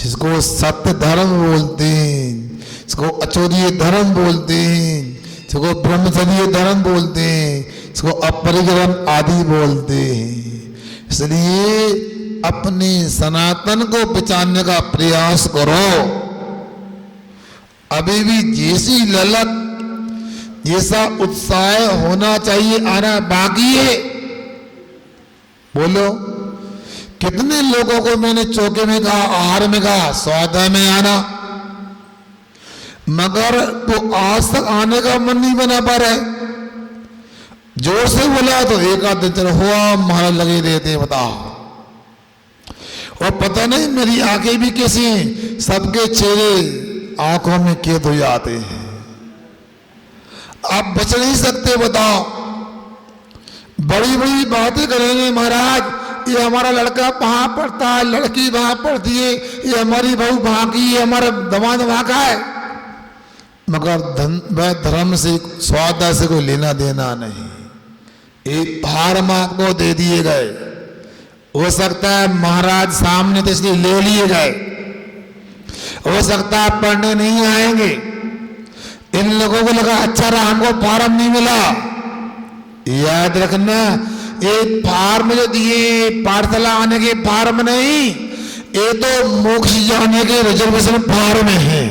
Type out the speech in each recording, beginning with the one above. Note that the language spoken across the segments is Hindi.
जिसको सत्य धर्म बोलते हैं, जिसको अचौर्य धर्म बोलते हैं, जिसको ब्रह्मचर्य धर्म बोलते हैं, जिसको अपरिग्रहण आदि बोलते हैं। इसलिए अपने सनातन को पहचानने का प्रयास करो। अभी भी जैसी ललक, जैसा उत्साह होना चाहिए, आना बाकी है। बोलो, कितने लोगों को मैंने चौके में कहा, आहार में कहा, स्वाध्याय में आना, मगर वो आज तक आने का मन नहीं बना पा रहा है। जोर से बोला तो एक आध दिन चलो हुआ, महाराज लगे रहते हैं, बताओ। और पता नहीं मेरी आंखें भी कैसी हैं, सबके चेहरे आंखों में कैद हो जाते हैं। आप बच नहीं सकते, बताओ। बड़ी बड़ी बातें करेंगे, महाराज ये हमारा लड़का वहां पढ़ता है, लड़की वहां पढ़ती है, ये हमारी बहू वहां की है, हमारा दमाद वहां का है, मगर धर्म से स्वाध्याय से कोई लेना देना नहीं। एक फार्म आपको दे दिए गए, हो सकता है महाराज सामने तो इसलिए ले लिए गए, हो सकता है पढ़ने नहीं आएंगे। इन लोगों को लगा अच्छा रहा, हमको फार्म नहीं मिला। याद रखना, एक फार्म जो दिए पाठशाला आने के फार्म नहीं, ये तो मोक्ष जाने के रिजर्वेशन फार्म है।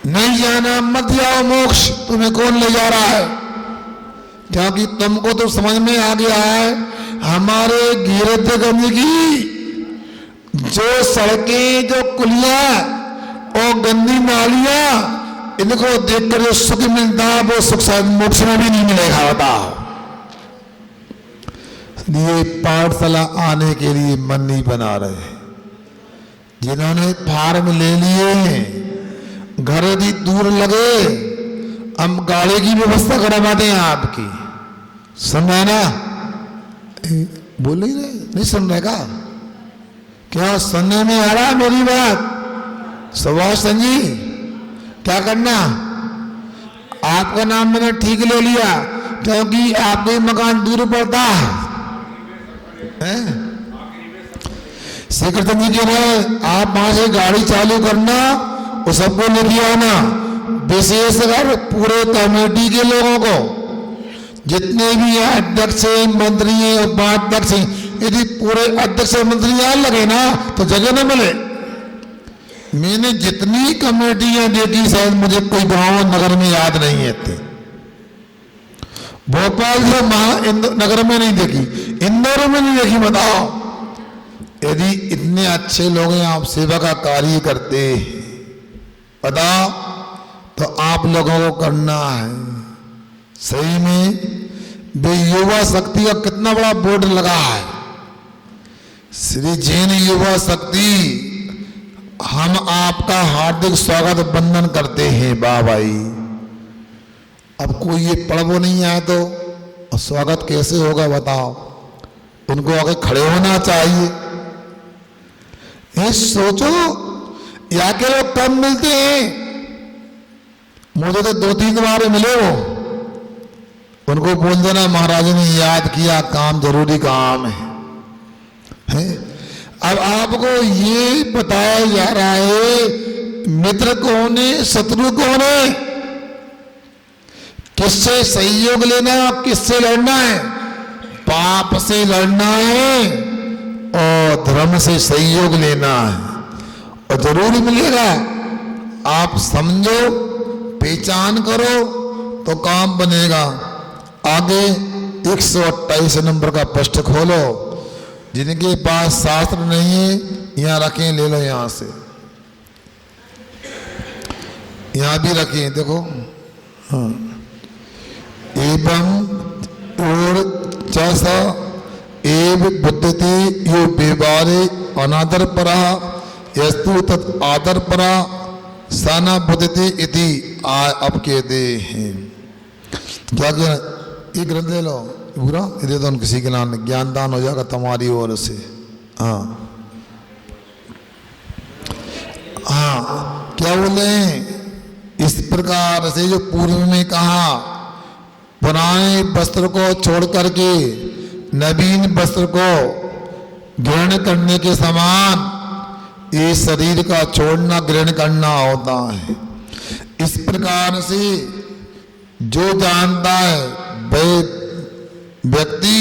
नहीं जाना मत जाओ मोक्ष, तुम्हें कौन ले जा रहा है? क्योंकि तुमको तो समझ में आ गया है हमारे गिरदगंज की जो सड़कें, जो कुलियां और गंदी नालियां, इनको देखकर जो सुख मिलता है वो सुख शायद मोक्ष में भी नहीं मिलेगा, बताओ। ये पाठशाला आने के लिए मन नहीं बना रहे। जिन्होंने फार्म ले लिए हैं, घर भी दूर लगे, हम गाड़ी की व्यवस्था करवा दें आपकी। सुन रहे ना? बोल नहीं रहे, नहीं सुन रहे का? क्या सुनने में आ रहा है मेरी बात? सुभाष जी, क्या करना? आपका नाम मैंने ठीक ले लिया, क्योंकि आपके मकान दूर पड़ता है। सेक्रेटरी जी कह रहे आप वहां से गाड़ी चालू करना और सबको लेके आना, विशेषकर पूरे कमेटी के लोगों को, जितने भी अध्यक्ष मंत्री हैं, उपाध्यक्ष हैं, यदि पूरे अध्यक्ष मंत्री आने लगे ना तो जगह न मिले। मैंने जितनी कमेटियां देखी, शायद मुझे कोई गांव नगर में याद नहीं है। भोपाल से नगर में नहीं देखी, इंदौर में नहीं देखी, बताओ। यदि इतने अच्छे लोग हैं, आप सेवा का कार्य करते हैं, बताओ, तो आप लोगों को करना है। सही में वे युवा शक्ति का कितना बड़ा बोर्ड लगा है, श्री जैन युवा शक्ति। हम आपका हार्दिक स्वागत वंदन करते हैं बा भाई। अब कोई ये पढ़वो नहीं आए तो स्वागत कैसे होगा, बताओ। उनको आगे खड़े होना चाहिए। ये सोचो, या के लोग कम मिलते हैं, मुझे तो 2-3 बार मिले वो। उनको बोल देना महाराज ने याद किया, काम जरूरी काम है? अब आपको ये बताया जा रहा है मित्र कौन है, शत्रु कौन है, किससे सहयोग लेना है, किससे लड़ना है। पाप से लड़ना है और धर्म से सहयोग लेना है, और जरूर मिलेगा। आप समझो, पहचान करो तो काम बनेगा। आगे 128 नंबर का पृष्ठ खोलो। जिनके पास शास्त्र नहीं है यहाँ रखें, ले लो यहाँ से, यहाँ भी रखें, देखो। हाँ, एवं और चस एव बुद्धते यो व्यवहारे अनादर परा यस्तु तत् आदर परा साना बुद्धते इति। अब कहते हैं क्या क्या, ये ग्रंथ ले लो पूरा, दे दो किसी के नाम, ज्ञान दान हो जाएगा तुम्हारी ओर से। हाँ हाँ, क्या बोले हैं? इस प्रकार से जो पूर्व में कहा, पुराने वस्त्र को छोड़ करके नवीन वस्त्र को ग्रहण करने के समान ये शरीर का छोड़ना ग्रहण करना होता है। इस प्रकार से जो जानता है वह व्यक्ति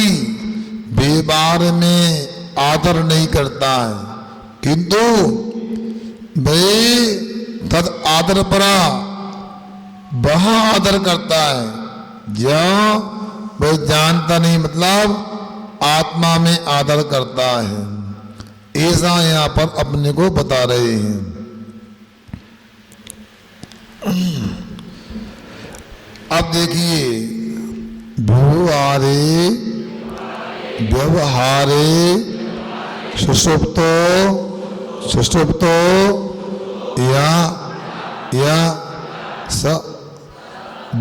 व्यवहार में आदर नहीं करता है, किंतु वह तद आदर परा वह आदर करता है जहाँ वह जानता नहीं, मतलब आत्मा में आदर करता है। ऐसा यहाँ पर अपने को बता रहे हैं। अब देखिए, व्यवहारे व्यवहारे सुषुप्तो सुषुप्तो या स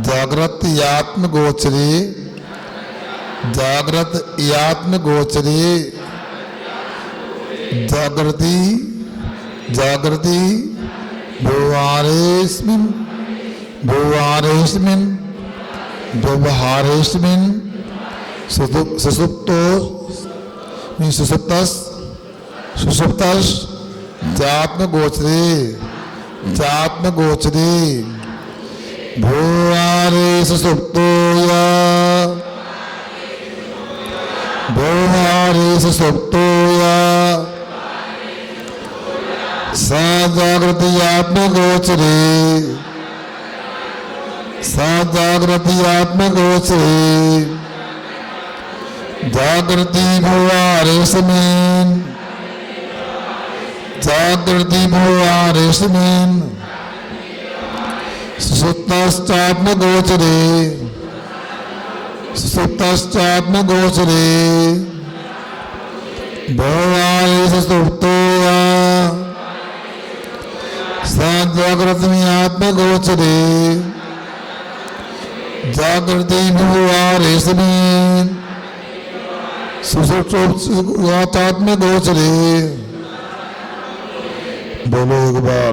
जागृत यात्म गोचरे जागृत यात्म गोचरे जागृति जागृति व्यवहारेस्मिन् व्यवहारेस्मिन् व्यवहारेस्मिन् सुषुप्तो सुषुप्तस् सुषुप्तस् जात्म गोचरे जात्म गोचरे व्यवहारे सुषुप्तो या व्यवहारे सुषुप्तो या सा जागृति आत्म गोचरे सा जागृति आत्म गोचरे जागृति व्यवहारेस्मिन् जागृति व्यवहारेस्मिन् सुषुप्तश्चात्म गोचरे सुषुप्तश्चात्म गोचरे व्यवहारे सुषुप्तो या सा जागृति आत्म गोचरे जागृति व्यवहारेस्मिन् सुषुप्तात्म गोचरे। बोलो एक बार।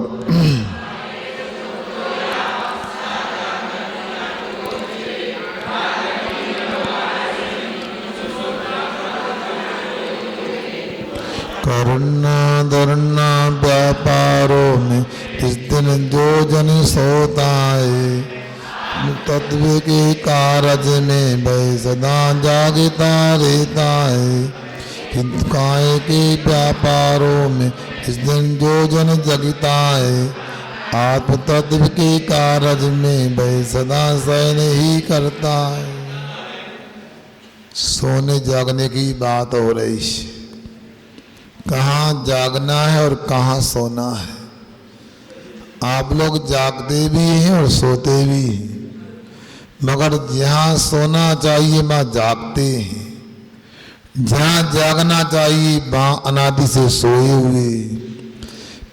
करुणा धरुणा व्यापारों में इस दिन जो जन सोता है, तत्व के कारज में वह सदा जागता रहता है। किंतु काय के व्यापारों में इस दिन जो जन जगता है, आत्म तत्व के कारज में वह सदा शयन ही करता है। सोने जागने की बात हो रही है। कहाँ जागना है और कहाँ सोना है। आप लोग जागते भी हैं और सोते भी हैं, मगर जहाँ सोना चाहिए वहाँ जागते हैं, जहाँ जागना चाहिए वहाँ अनादि से सोए हुए।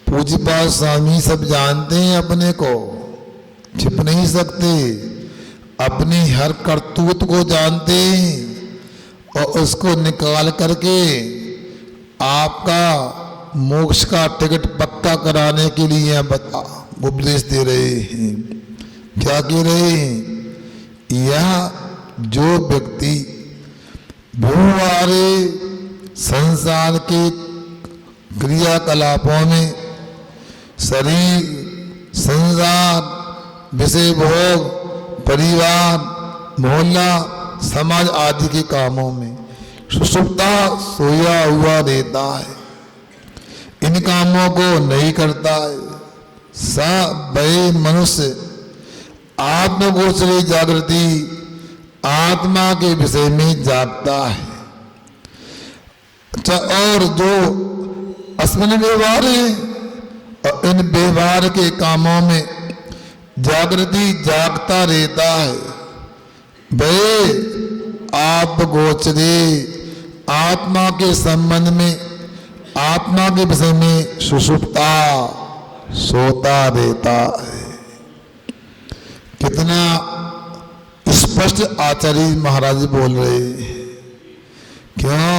पूज्यपाद स्वामी सब जानते हैं, अपने को छिप नहीं सकते, अपनी हर करतूत को जानते हैं और उसको निकाल करके आपका मोक्ष का टिकट पक्का कराने के लिए उपदेश दे रहे हैं। क्या कह रहे हैं? यह जो व्यक्ति व्यवहारे संसार के क्रियाकलापों में शरीर, संसार, विषय भोग, परिवार, मोहल्ला, समाज आदि के कामों में सुषुप्ता सोया हुआ रहता है, इन कामों को नहीं करता है, सा वह मनुष्य आत्मगोचरी जागृति आत्मा के विषय में जागता है। और जो अस्मिन व्यवहार है और इन व्यवहार के कामों में जागृति जागता रहता है, वह आत्मगोचरी आत्मा के संबंध में, आत्मा के विषय में सुषुप्ता सोता रहता है। कितना स्पष्ट आचार्य महाराज बोल रहे हैं। क्यों?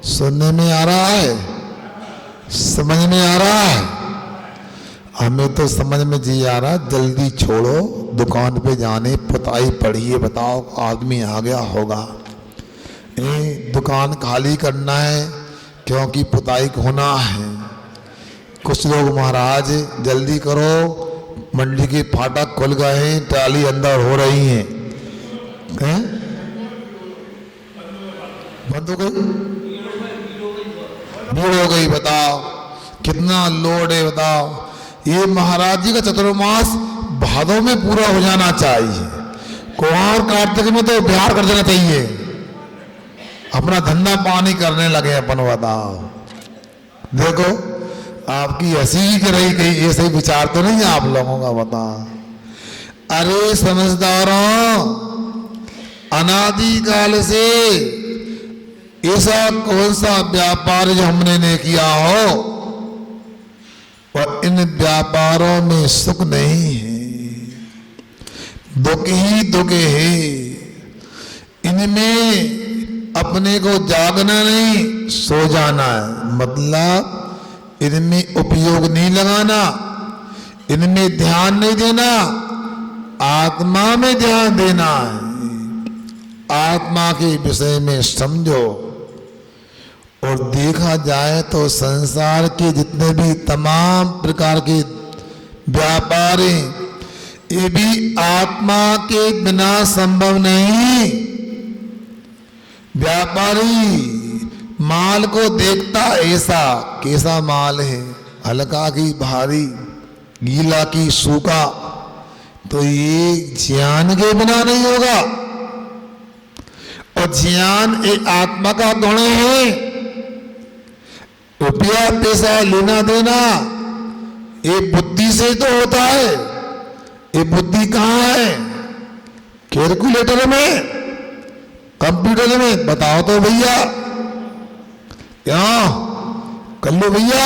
सुनने में आ रहा है, समझ में आ रहा है। हमें तो समझ में जी आ रहा, जल्दी छोड़ो, दुकान पे जाने पुताई पढ़िए, बताओ आदमी आ गया होगा। दुकान खाली करना है, क्योंकि पुताई होना है। कुछ लोग महाराज जल्दी करो, मंडी के फाटक खुल गए हैं, ट्राली अंदर हो रही हैं, बंद हो गई, भीड़ हो गई। बताओ कितना लोड है, बताओ। ये महाराज जी का चतुर्मास भादों में पूरा हो जाना चाहिए, कुंवर कार्तिक में तो बिहार कर देना चाहिए, अपना धंधा पानी करने लगे अपन। बताओ देखो आपकी हंसी कर रही, कहीं ये सही विचार तो नहीं है आप लोगों का। बताओ अरे समझदारों, अनादि काल से ऐसा कौन सा व्यापार जो हमने नहीं किया हो और इन व्यापारों में सुख नहीं है, दुख ही दुख है। इनमें अपने को जागना नहीं, सो जाना है। मतलब इनमें उपयोग नहीं लगाना, इनमें ध्यान नहीं देना, आत्मा में ध्यान देना है। आत्मा के विषय में समझो। और देखा जाए तो संसार के जितने भी तमाम प्रकार के व्यापार हैं, ये भी आत्मा के बिना संभव नहीं। व्यापारी माल को देखता ऐसा, कैसा माल है, हल्का की भारी, गीला की सूखा, तो ये ज्ञान के बिना नहीं होगा। और ज्ञान एक आत्मा का गुण है। रुपया पैसा लेना देना ये बुद्धि से तो होता है। ये बुद्धि कहाँ है? कैलकुलेटर में, कंप्यूटर में? बताओ तो भैया, क्या कर लो भैया।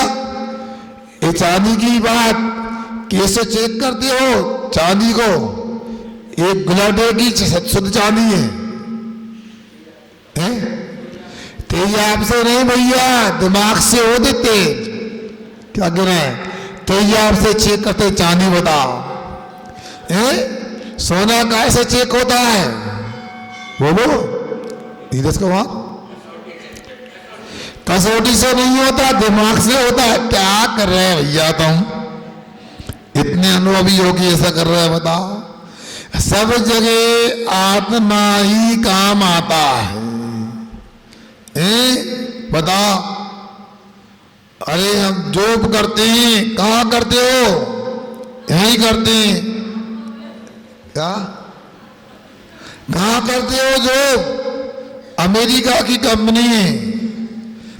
ये चांदी की बात कैसे चेक करते हो चांदी को? एक गुलाटे की शुद्ध चांदी है, तेज आपसे नहीं भैया, दिमाग से हो देते। क्या कह रहे हैं? तेज आपसे चेक करते चांदी। बताओ सोना कैसे चेक होता है? बोलो धीरज को। वहां कसौटी से नहीं होता, दिमाग से होता है। क्या कर रहे हैं भैया तुम? इतने अनुभवी हो कि ऐसा कर रहे हैं? बताओ सब जगह आत्मा ही काम आता है। बताओ अरे हम जॉब करते हैं, कहाँ करते हो? यहीं करते हैं। क्या कहाँ करते हो जॉब? अमेरिका की कंपनी है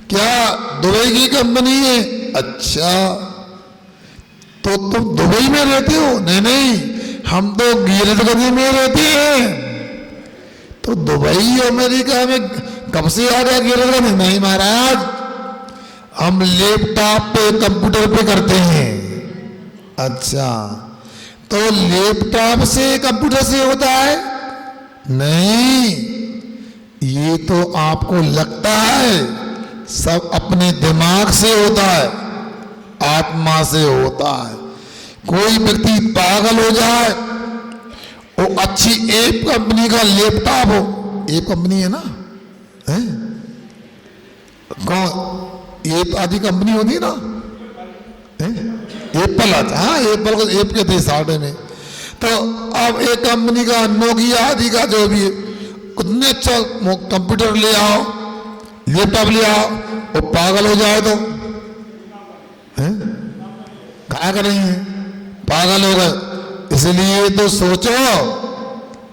क्या? दुबई की कंपनी है? अच्छा तो तुम दुबई में रहते हो? नहीं नहीं, हम तो गिरदगंज में रहते हैं। तो दुबई अमेरिका में कब से आ गया गिरदगंज? नहीं महाराज, हम लैपटॉप पे कंप्यूटर पे करते हैं। अच्छा तो लैपटॉप से कंप्यूटर से होता है? नहीं, ये तो आपको लगता है, सब अपने दिमाग से होता है, आत्मा से होता है। कोई व्यक्ति पागल हो जाए, वो अच्छी एप कंपनी का लैपटॉप हो, एप कंपनी है ना, है कौन? एप आदि कंपनी होती है ना, एप्पल आता, हाँ एप्पल को एप कहते हैं साढ़े में। तो अब एक कंपनी का नोकिया आदि का जो भी कितने अच्छा कंप्यूटर ले आओ, लैपटॉप ले आओ, वो पागल हो जाए तो क्या करेंगे? पागल हो गए। इसलिए तो सोचो,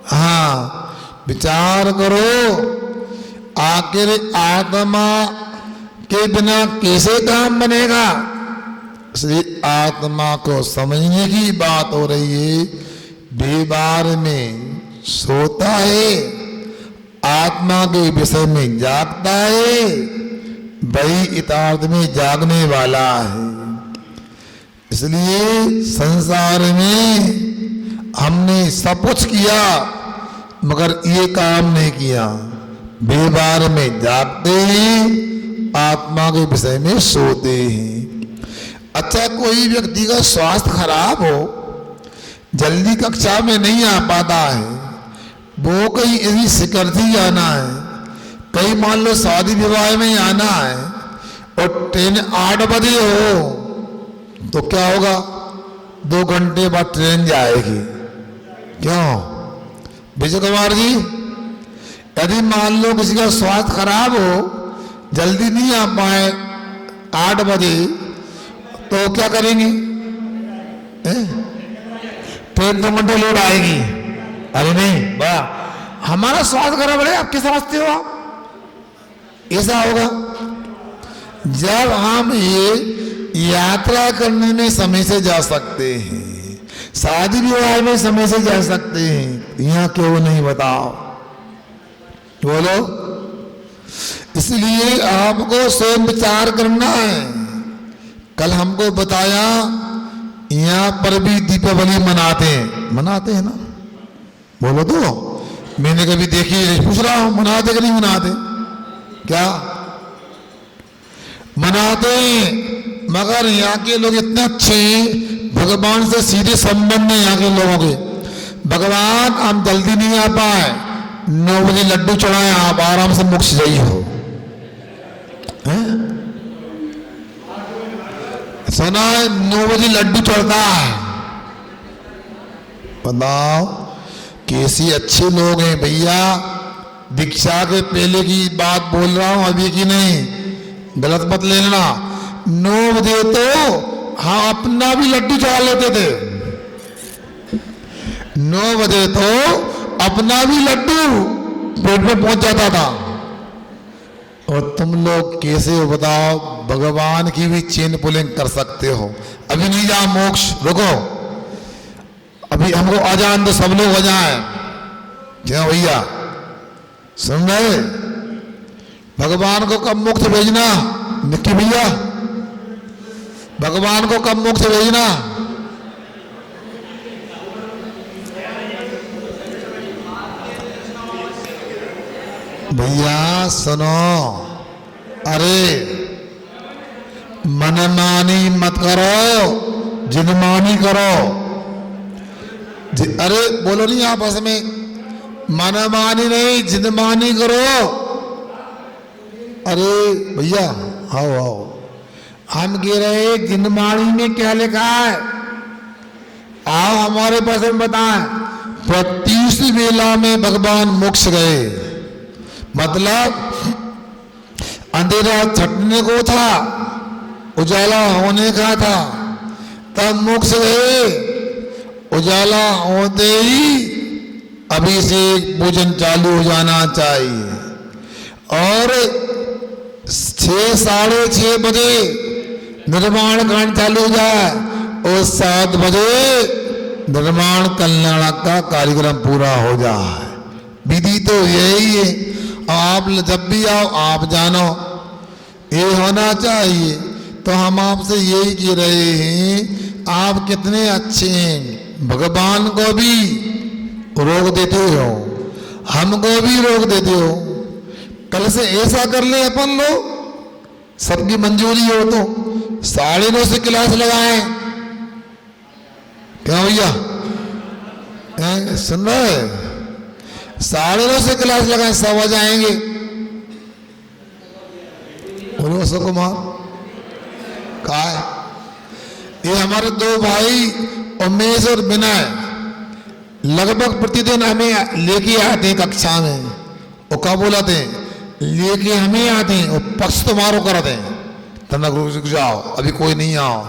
हाँ विचार करो, आखिर आत्मा के बिना कैसे काम बनेगा? इसलिए आत्मा को समझने की बात हो रही है। बेबार में सोता है, आत्मा के विषय में जागता है, वही इतार्थ में जागने वाला है। इसलिए संसार में हमने सब कुछ किया मगर ये काम नहीं किया। बेबार में जागते हैं, आत्मा के विषय में सोते हैं। अच्छा कोई व्यक्ति का स्वास्थ्य खराब हो, जल्दी कक्षा में नहीं आ पाता है, वो कहीं यदि शिखर ही आना है, कहीं मान लो शादी विवाह में आना है, और ट्रेन 8 बजे हो तो क्या होगा, 2 घंटे बाद ट्रेन जाएगी। क्यों विजय कुमार जी, यदि मान लो किसी का स्वास्थ्य खराब हो, जल्दी नहीं आ पाए 8 बजे, तो क्या करेंगे? ट्रेन 2 घंटे लेट आएगी। अरे नहीं वाह, हमारा स्वास्थ्य खराब है, आप क्या समझते हो? आप ऐसा होगा जब हम ये यात्रा करने में समय से जा सकते हैं, शादी विवाह में समय से जा सकते हैं, यहाँ क्यों नहीं? बताओ, बोलो। इसलिए आपको स्वयं विचार करना है। कल हमको बताया यहाँ पर भी दीपावली मनाते हैं ना? बोलो तो, मैंने कभी देखी नहीं, पूछ रहा हूं मनाते कि नहीं मनाते? क्या मनाते हैं, मगर यहाँ के लोग इतने अच्छे हैं, भगवान से सीधे संबंध है यहाँ के लोगों के। भगवान हम जल्दी नहीं आ पाए, 9 बजे लड्डू चढ़ाए, आप आराम से मोक्ष जाइए हो। सुना है 9 बजे लड्डू चढ़ता है। बताओ कैसे अच्छे लोग हैं भैया। दीक्षा के पहले की बात बोल रहा हूं, अभी की नहीं, गलत मत लेना। 9 बजे तो हाँ अपना भी लड्डू चढ़ा लेते थे। 9 बजे तो अपना भी लड्डू पेट में पहुंच जाता था। और तुम लोग कैसे हो बताओ, भगवान की भी चेन पुलिंग कर सकते हो। अभी नहीं जाओ मोक्ष, रुको, अभी हमको अजान तो सब लोग हो जाए। क्या भैया सुन रहे? भगवान को कब मोक्ष भेजना? निक्की भैया, भगवान को कब मोक्ष भेजना? भैया सुनो, अरे मनमानी मत करो, जिनमानी करो। अरे बोलो नहीं आपस में, मनमानी नहीं जिनमानी करो। अरे भैया आओ, हम कह रहे जिनमानी में क्या लिखा है? आओ हमारे पास में बताएं। प्रत्युष वेला में भगवान मोक्ष गए, मतलब अंधेरा छटने को था, उजाला होने का था, तब मोक्ष गए। उजाला होते ही अभिषेक पूजन चालू हो जाना चाहिए, और 6 साढ़े 6 बजे निर्माण कांड चालू हो जाए, और 7 बजे निर्माण कल्याण का कार्यक्रम पूरा हो जाए। विधि तो यही है। आप जब भी आओ आप जानो ये होना चाहिए। तो हम आपसे यही कह रहे हैं, आप कितने अच्छे हैं, भगवान को भी रोक देते हो, हमको भी रोक देते हो। कल से ऐसा कर ले अपन लोग, सबकी मंजूरी हो तो 9:30 से क्लास लगाए। क्या भैया सुन रहे? 9:30 से क्लास लगाए, 100 बजे आएंगे। बोलो अशोक कुमार कहा है? ये हमारे 2 भाई उमेश और विनय लगभग प्रतिदिन हमें लेके आते हैं कक्षा में। वो क्या बोलाते हैं? लेके हमें आते हैं, वो पक्ष तुम्हारो करते हैं, तनक रुक जाओ, अभी कोई नहीं आओ।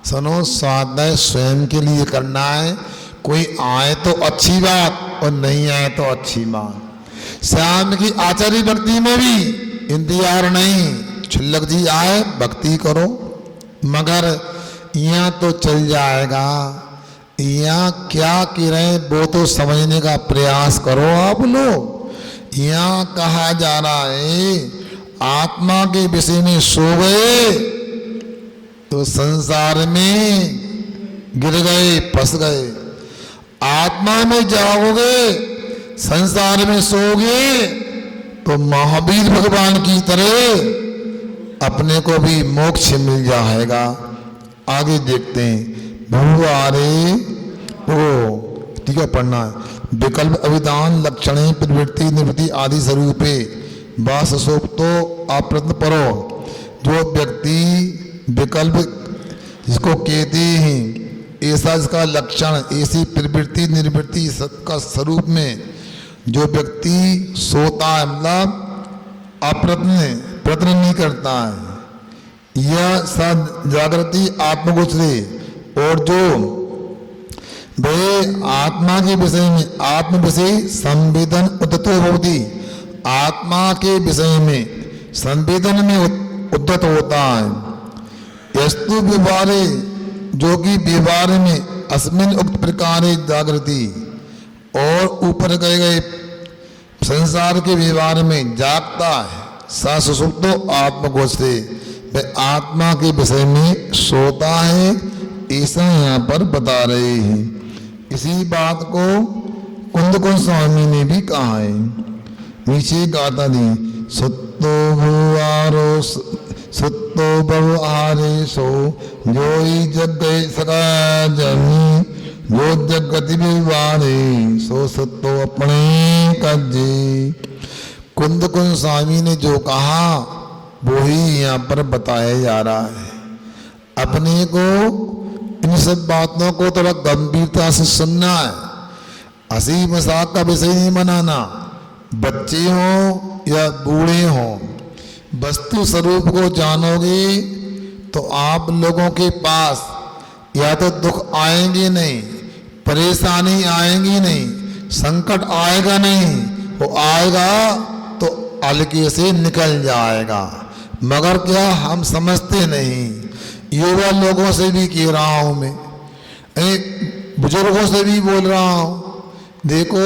सुनो, स्वाध्याय स्वयं के लिए करना है। कोई आए तो अच्छी बात, और नहीं आए तो अच्छी बात। श्याम की आचार्य भक्ति में भी इंतजार नहीं, छुल्लक जी आए भक्ति करो, मगर यहाँ तो चल जाएगा। यहाँ क्या कह रहे हैं वो तो समझने का प्रयास करो आप लोग। यहाँ कहा जा रहा है आत्मा के विषय में सो गए तो संसार में गिर गए, फंस गए। आत्मा में जाओगे, संसार में सोगे, तो महावीर भगवान की तरह अपने को भी मोक्ष मिल जाएगा। आगे देखते हैं। भूआरे ओ ठीक है, पढ़ना है। विकल्प अभिधान लक्षणे प्रवृत्ति निवृत्ति आदि स्वरूपे वाससोक्तो आप प्रश्न पढ़ो। जो व्यक्ति विकल्प जिसको कहते हैं, ऐसा इसका लक्षण, ऐसी प्रवृत्ति निवृत्ति का स्वरूप में जो व्यक्ति सोता है, मतलब प्रयत्न नहीं करता है, यह सद जागृति आत्मगोचरे, और जो वे आत्मा के विषय में आत्म विषय संवेदन उद्यतो होती, आत्मा के विषय में संवेदन में उद्यत होता है। यस्तु व्यवहारे, जो कि व्यवहार में अस्मिन उक्त प्रकार जागृति, और ऊपर कहे गए संसार के व्यवहार में जागता है, सा सुसुप्तो आत्मगोचरे, वह आत्मा के विषय में सोता है, ऐसा यहाँ पर बता रहे हैं। इसी बात को कुंद स्वामी ने भी कहा है। नीचे गाता दी, सुत्तो भुआरो सुत्तो बहुआरे सो, जो जग सका जमी, जो जगति व्यवहारे सो सत्तो अपने कजे। कुंद स्वामी ने जो कहा वो ही यहाँ पर बताया जा रहा है। अपने को इन सब बातों को थोड़ा गंभीरता से सुनना है, हंसी मजाक का विषय नहीं बनाना। बच्चे हों या बूढ़े हों, वस्तु स्वरूप को जानोगे तो आप लोगों के पास या तो दुख आएंगे नहीं, परेशानी आएंगी नहीं, संकट आएगा नहीं, वो आएगा तो हल्के से निकल जाएगा। मगर क्या हम समझते नहीं। युवा लोगों से भी कह रहा हूं मैं, बुजुर्गों से भी बोल रहा हूं, देखो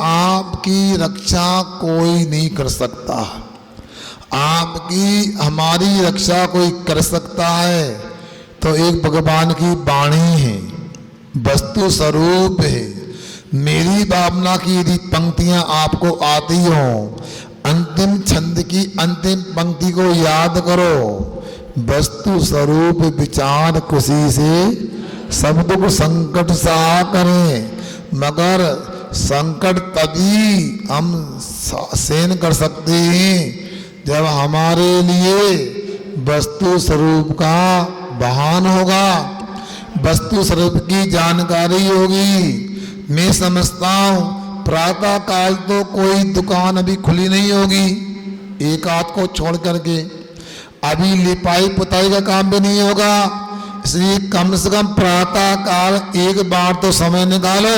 आपकी रक्षा कोई नहीं कर सकता, आपकी हमारी रक्षा कोई कर सकता है तो एक भगवान की वाणी है, वस्तु स्वरूप है। मेरी भावना की यदि पंक्तियां आपको आती हो, अंतिम छंद की अंतिम पंक्ति को याद करो, वस्तु स्वरूप विचार खुशी से सब दुख संकट सहा करें। मगर संकट तभी हम सहन कर सकते हैं जब हमारे लिए वस्तु स्वरूप का भान होगा, वस्तु स्वरूप की जानकारी होगी। मैं समझता हूँ प्रातः काल तो कोई दुकान अभी खुली नहीं होगी, एक आध को छोड़ करके अभी लिपाई पुताई का काम भी नहीं होगा। इसलिए कम से कम प्रातः काल एक बार तो समय निकालो।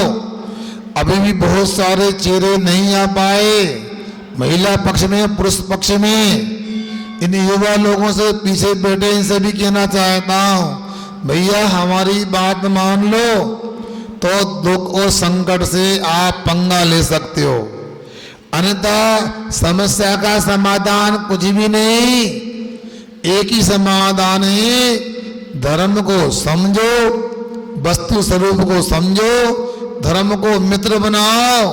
अभी भी बहुत सारे चेहरे नहीं आ पाए, महिला पक्ष में पुरुष पक्ष में। इन युवा लोगों से पीछे बैठे इनसे भी कहना चाहता हूँ, भैया हमारी बात मान लो तो दुख और संकट से आप पंगा ले सकते हो, अन्यथा समस्या का समाधान कुछ भी नहीं। एक ही समाधान है, धर्म को समझो, वस्तु स्वरूप को समझो, धर्म को मित्र बनाओ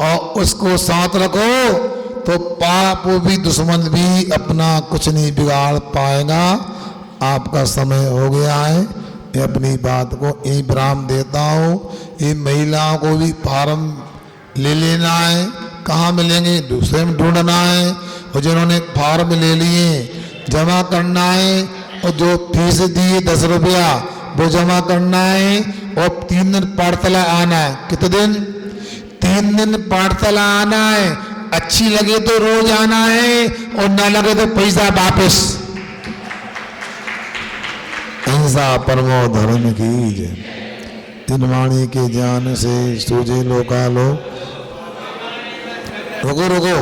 और उसको साथ रखो, तो पाप भी दुश्मन भी अपना कुछ नहीं बिगाड़ पाएगा। आपका समय हो गया है, मैं अपनी बात को यही विराम देता हूँ। ये महिलाओं को भी फार्म ले लेना है, कहाँ मिलेंगे, दूसरे में ढूंढना है, और जिन्होंने फार्म ले लिए जमा करना है, और जो फीस दी 10 रुपया वो जमा करना है, और 3 दिन पाठशाला आना है। कितने दिन? 3 दिन पाठशाला आना है। अच्छी लगे तो रोज आना है, और ना लगे तो पैसा वापस। अहिंसा परमो धर्म की जय। तीन वाणी के ज्ञान से सूझे लोका लो। रुको रुको,